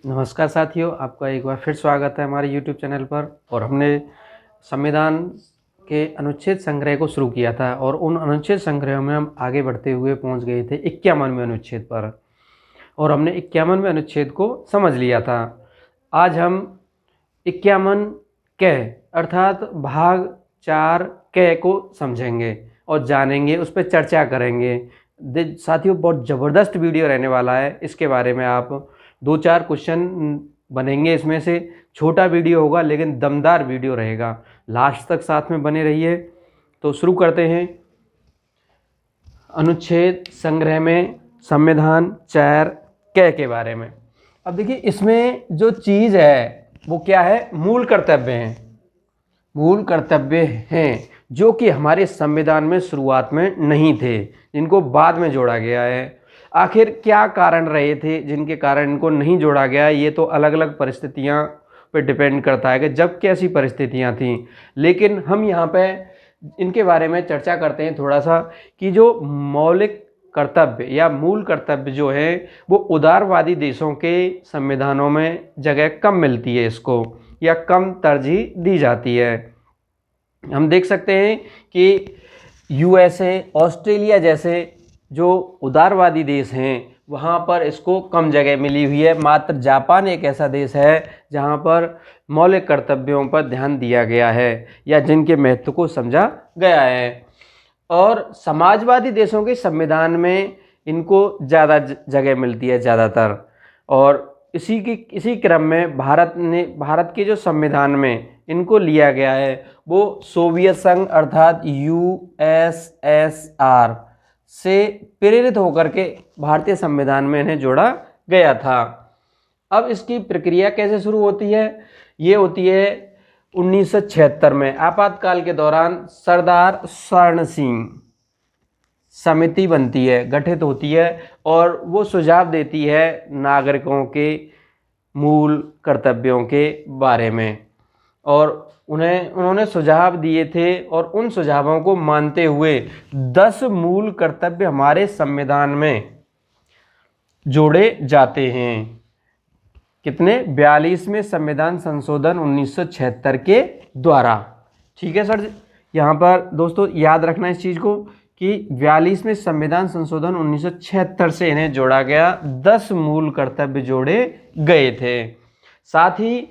नमस्कार साथियों, आपका एक बार फिर स्वागत है हमारे YouTube चैनल पर। और हमने संविधान के अनुच्छेद संग्रह को शुरू किया था और उन अनुच्छेद संग्रह में हम आगे बढ़ते हुए पहुंच गए थे 51वें अनुच्छेद पर और हमने 51वें अनुच्छेद को समझ लिया था। आज हम 51 क अर्थात भाग 4 क को समझेंगे और जानेंगे, उस पर चर्चा करेंगे। साथियों, बहुत ज़बरदस्त वीडियो रहने वाला है। इसके बारे में आप 2-4 क्वेश्चन बनेंगे, इसमें से छोटा वीडियो होगा लेकिन दमदार वीडियो रहेगा। लास्ट तक साथ में बने रहिए। तो शुरू करते हैं अनुच्छेद संग्रह में संविधान 4 क के बारे में। अब देखिए, इसमें जो चीज़ है वो क्या है? मूल कर्तव्य हैं। मूल कर्तव्य हैं जो कि हमारे संविधान में शुरुआत में नहीं थे, जिनको बाद में जोड़ा गया है। आखिर क्या कारण रहे थे जिनके कारण इनको नहीं जोड़ा गया? ये तो अलग अलग परिस्थितियां पे डिपेंड करता है कि जब कैसी परिस्थितियां थीं। लेकिन हम यहाँ पे इनके बारे में चर्चा करते हैं थोड़ा सा कि जो मौलिक कर्तव्य या मूल कर्तव्य जो है वो उदारवादी देशों के संविधानों में जगह कम मिलती है इसको, या कम तरजीह दी जाती है। हम देख सकते हैं कि यूएसए, ऑस्ट्रेलिया जैसे जो उदारवादी देश हैं वहाँ पर इसको कम जगह मिली हुई है। मात्र जापान एक ऐसा देश है जहाँ पर मौलिक कर्तव्यों पर ध्यान दिया गया है या जिनके महत्व को समझा गया है। और समाजवादी देशों के संविधान में इनको ज़्यादा जगह मिलती है ज़्यादातर। और इसी क्रम में भारत के जो संविधान में इनको लिया गया है वो सोवियत संघ अर्थात यूएसएसआर से प्रेरित होकर के भारतीय संविधान में इन्हें जोड़ा गया था। अब इसकी प्रक्रिया कैसे शुरू होती है? ये होती है 1976 में आपातकाल के दौरान सरदार स्वर्ण सिंह समिति बनती है, गठित होती है और वो सुझाव देती है नागरिकों के मूल कर्तव्यों के बारे में। और उन्होंने सुझाव दिए थे और उन सुझावों को मानते हुए 10 मूल कर्तव्य हमारे संविधान में जोड़े जाते हैं। कितने? 42वें संविधान संशोधन 1976 के द्वारा। ठीक है सर, यहाँ पर दोस्तों याद रखना इस चीज़ को कि 42वें संविधान संशोधन 1976 से इन्हें जोड़ा गया, 10 मूल कर्तव्य जोड़े गए थे। साथ ही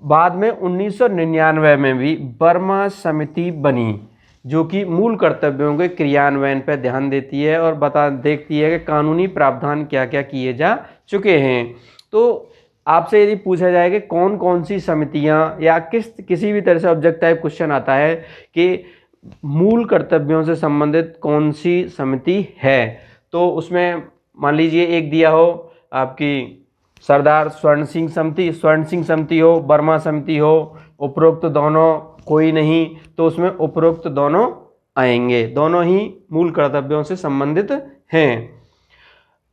बाद में 1999 में भी बर्मा समिति बनी जो कि मूल कर्तव्यों के क्रियान्वयन पर ध्यान देती है और देखती है कि कानूनी प्रावधान क्या क्या किए जा चुके हैं। तो आपसे यदि पूछा जाए कि कौन कौन सी समितियां या किसी भी तरह से ऑब्जेक्ट टाइप क्वेश्चन आता है कि मूल कर्तव्यों से संबंधित कौन सी समिति है, तो उसमें मान लीजिए एक दिया हो आपकी सरदार स्वर्ण सिंह समिति हो, बर्मा समिति हो, उपरोक्त दोनों कोई नहीं, तो उसमें उपरोक्त दोनों आएंगे। दोनों ही मूल कर्तव्यों से संबंधित हैं।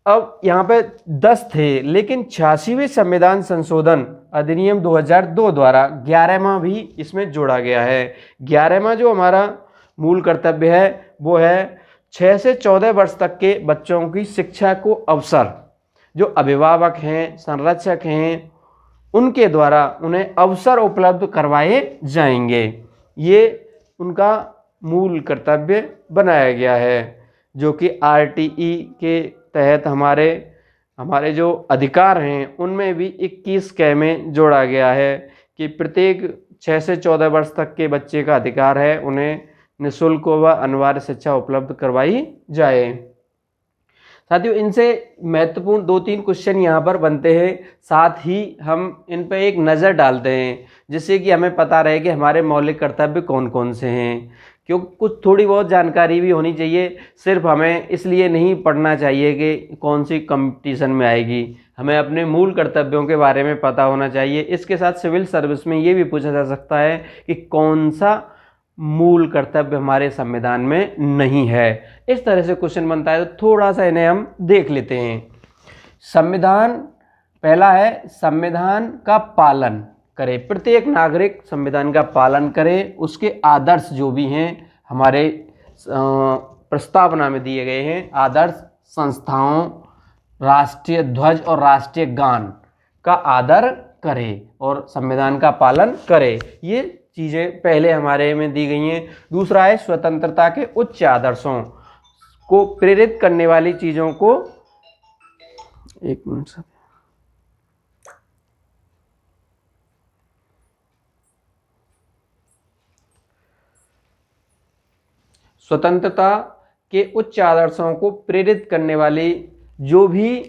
अब यहाँ पे 10 थे लेकिन 86वें संविधान संशोधन अधिनियम 2002 द्वारा 11वां भी इसमें जोड़ा गया है। 11वां जो हमारा मूल कर्तव्य है वो है 6 से 14 वर्ष तक के बच्चों की शिक्षा को अवसर, जो अभिभावक हैं, संरक्षक हैं, उनके द्वारा उन्हें अवसर उपलब्ध करवाए जाएंगे। ये उनका मूल कर्तव्य बनाया गया है जो कि आरटीई के तहत हमारे जो अधिकार हैं उनमें भी 21 क में जोड़ा गया है कि प्रत्येक 6 से 14 वर्ष तक के बच्चे का अधिकार है उन्हें निःशुल्क व अनिवार्य शिक्षा उपलब्ध करवाई जाए। साथियों, इनसे महत्वपूर्ण 2-3 क्वेश्चन यहाँ पर बनते हैं, साथ ही हम इन पर एक नज़र डालते हैं जिससे कि हमें पता रहे कि हमारे मौलिक कर्तव्य कौन कौन से हैं। क्योंकि कुछ थोड़ी बहुत जानकारी भी होनी चाहिए, सिर्फ हमें इसलिए नहीं पढ़ना चाहिए कि कौन सी कंपटीशन में आएगी, हमें अपने मूल कर्तव्यों के बारे में पता होना चाहिए। इसके साथ सिविल सर्विस में ये भी पूछा जा सकता है कि कौन सा मूल कर्तव्य हमारे संविधान में नहीं है। इस तरह से क्वेश्चन बनता है, तो थोड़ा सा इन्हें हम देख लेते हैं। संविधान पहला है संविधान का पालन करे, प्रत्येक नागरिक संविधान का पालन करे। उसके आदर्श जो भी हैं हमारे प्रस्तावना में दिए गए हैं, आदर्श संस्थाओं, राष्ट्रीय ध्वज और राष्ट्रीय गान, का आदर करे और संविधान का पालन करे। ये चीज़ें पहले हमारे में दी गई हैं। दूसरा है स्वतंत्रता के उच्च आदर्शों को प्रेरित करने वाली चीज़ों को, एक मिनट सर, स्वतंत्रता के उच्च आदर्शों को प्रेरित करने वाली जो भी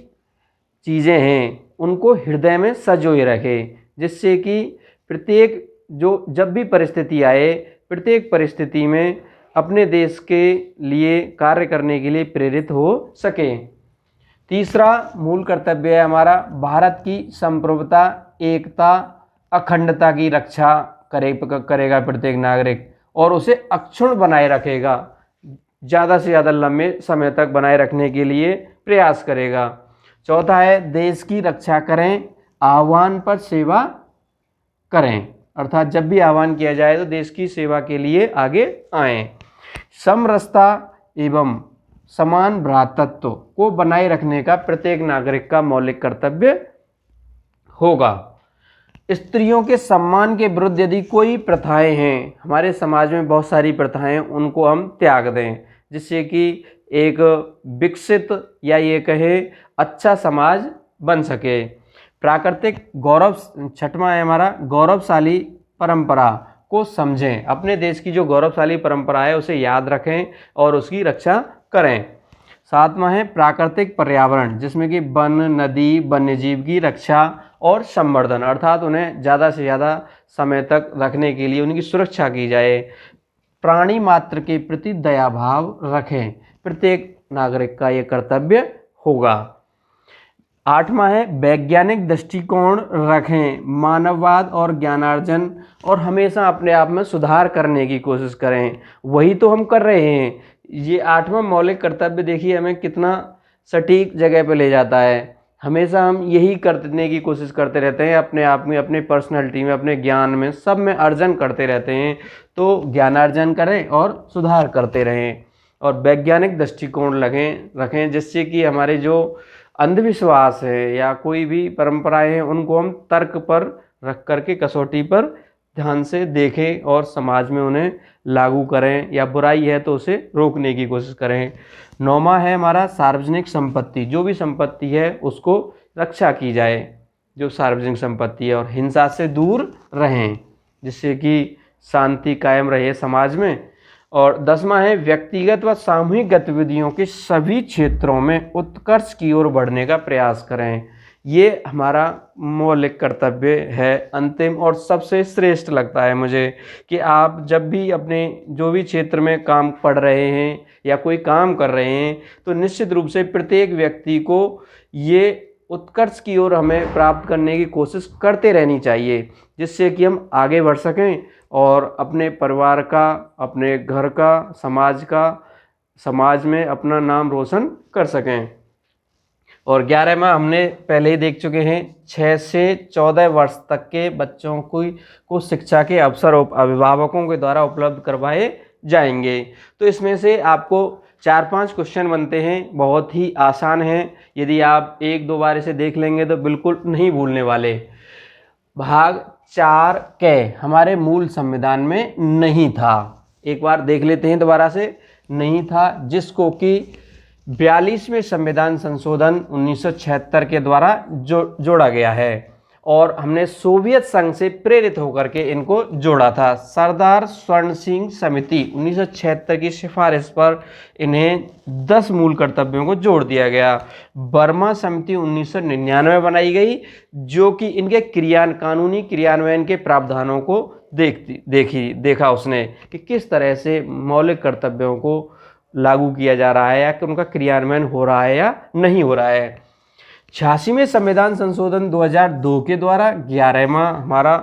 चीज़ें हैं उनको हृदय में संजोए रखें, जिससे कि प्रत्येक जब भी परिस्थिति आए, प्रत्येक परिस्थिति में अपने देश के लिए कार्य करने के लिए प्रेरित हो सके। तीसरा मूल कर्तव्य है हमारा, भारत की संप्रभुता, एकता, अखंडता की रक्षा करेगा प्रत्येक नागरिक और उसे अक्षुण्ण बनाए रखेगा, ज़्यादा से ज़्यादा लंबे समय तक बनाए रखने के लिए प्रयास करेगा। चौथा है देश की रक्षा करें, आह्वान पर सेवा करें, अर्थात जब भी आह्वान किया जाए तो देश की सेवा के लिए आगे आएं। समरसता एवं समान भ्रातृत्व को बनाए रखने का प्रत्येक नागरिक का मौलिक कर्तव्य होगा। स्त्रियों के सम्मान के विरुद्ध यदि कोई प्रथाएं हैं, हमारे समाज में बहुत सारी प्रथाएं, उनको हम त्याग दें, जिससे कि एक विकसित या ये कहे अच्छा समाज बन सके। प्राकृतिक गौरव, छठवां है हमारा, गौरवशाली परंपरा को समझें, अपने देश की जो गौरवशाली परंपरा है उसे याद रखें और उसकी रक्षा करें। सातवां है प्राकृतिक पर्यावरण, जिसमें कि वन, नदी, वन्यजीव की रक्षा और संवर्धन, अर्थात उन्हें ज़्यादा से ज़्यादा समय तक रखने के लिए उनकी सुरक्षा की जाए। प्राणी मात्र के प्रति दया भाव रखें, प्रत्येक नागरिक का ये कर्तव्य होगा। आठवां है वैज्ञानिक दृष्टिकोण रखें, मानववाद और ज्ञानार्जन और हमेशा अपने आप में सुधार करने की कोशिश करें, वही तो हम कर रहे हैं। ये आठवां मौलिक कर्तव्य देखिए हमें कितना सटीक जगह पे ले जाता है। हमेशा हम यही करने की कोशिश करते रहते हैं, अपने आप में, अपने पर्सनैलिटी में, अपने ज्ञान में, सब में अर्जन करते रहते हैं। तो ज्ञानार्जन करें और सुधार करते रहें और वैज्ञानिक दृष्टिकोण रखें, जिससे कि हमारे जो अंधविश्वास है या कोई भी परंपराएं हैं उनको हम तर्क पर रख करके, कसौटी पर ध्यान से देखें और समाज में उन्हें लागू करें, या बुराई है तो उसे रोकने की कोशिश करें। नौवां है हमारा सार्वजनिक संपत्ति, जो भी संपत्ति है उसको रक्षा की जाए, जो सार्वजनिक संपत्ति है, और हिंसा से दूर रहें, जिससे कि शांति कायम रहे समाज में। और 10वां है व्यक्तिगत व सामूहिक गतिविधियों के सभी क्षेत्रों में उत्कर्ष की ओर बढ़ने का प्रयास करें। ये हमारा मौलिक कर्तव्य है। अंतिम और सबसे श्रेष्ठ लगता है मुझे कि आप जब भी अपने जो भी क्षेत्र में काम पढ़ रहे हैं या कोई काम कर रहे हैं, तो निश्चित रूप से प्रत्येक व्यक्ति को ये उत्कर्ष की ओर हमें प्राप्त करने की कोशिश करते रहनी चाहिए, जिससे कि हम आगे बढ़ सकें और अपने परिवार का, अपने घर का, समाज में अपना नाम रोशन कर सकें। और 11वां हमने पहले ही देख चुके हैं, 6 से 14 वर्ष तक के बच्चों को शिक्षा के अवसर अभिभावकों के द्वारा उपलब्ध करवाए जाएंगे। तो इसमें से आपको 4-5 क्वेश्चन बनते हैं, बहुत ही आसान हैं। यदि आप 1-2 बार इसे देख लेंगे तो बिल्कुल नहीं भूलने वाले। भाग 4 के हमारे मूल संविधान में नहीं था, एक बार देख लेते हैं दोबारा से। नहीं था, जिसको कि 42वें संविधान संशोधन 1976 के द्वारा जोड़ा गया है, और हमने सोवियत संघ से प्रेरित होकर के इनको जोड़ा था। सरदार स्वर्ण सिंह समिति 1976 की सिफारिश पर इन्हें 10 मूल कर्तव्यों को जोड़ दिया गया। बर्मा समिति 1999 बनाई गई, जो कि इनके कानूनी क्रियान्वयन के प्रावधानों को देखा उसने कि किस तरह से मौलिक कर्तव्यों को लागू किया जा रहा है या कि उनका क्रियान्वयन हो रहा है या नहीं हो रहा है। 86वें संविधान संशोधन 2002 के द्वारा 11वां हमारा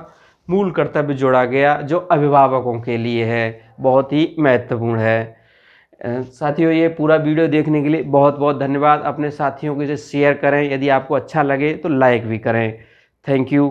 मूल कर्तव्य जोड़ा गया, जो अभिभावकों के लिए है, बहुत ही महत्वपूर्ण है। साथियों, ये पूरा वीडियो देखने के लिए बहुत बहुत धन्यवाद। अपने साथियों को इसे शेयर करें, यदि आपको अच्छा लगे तो लाइक भी करें। Thank you.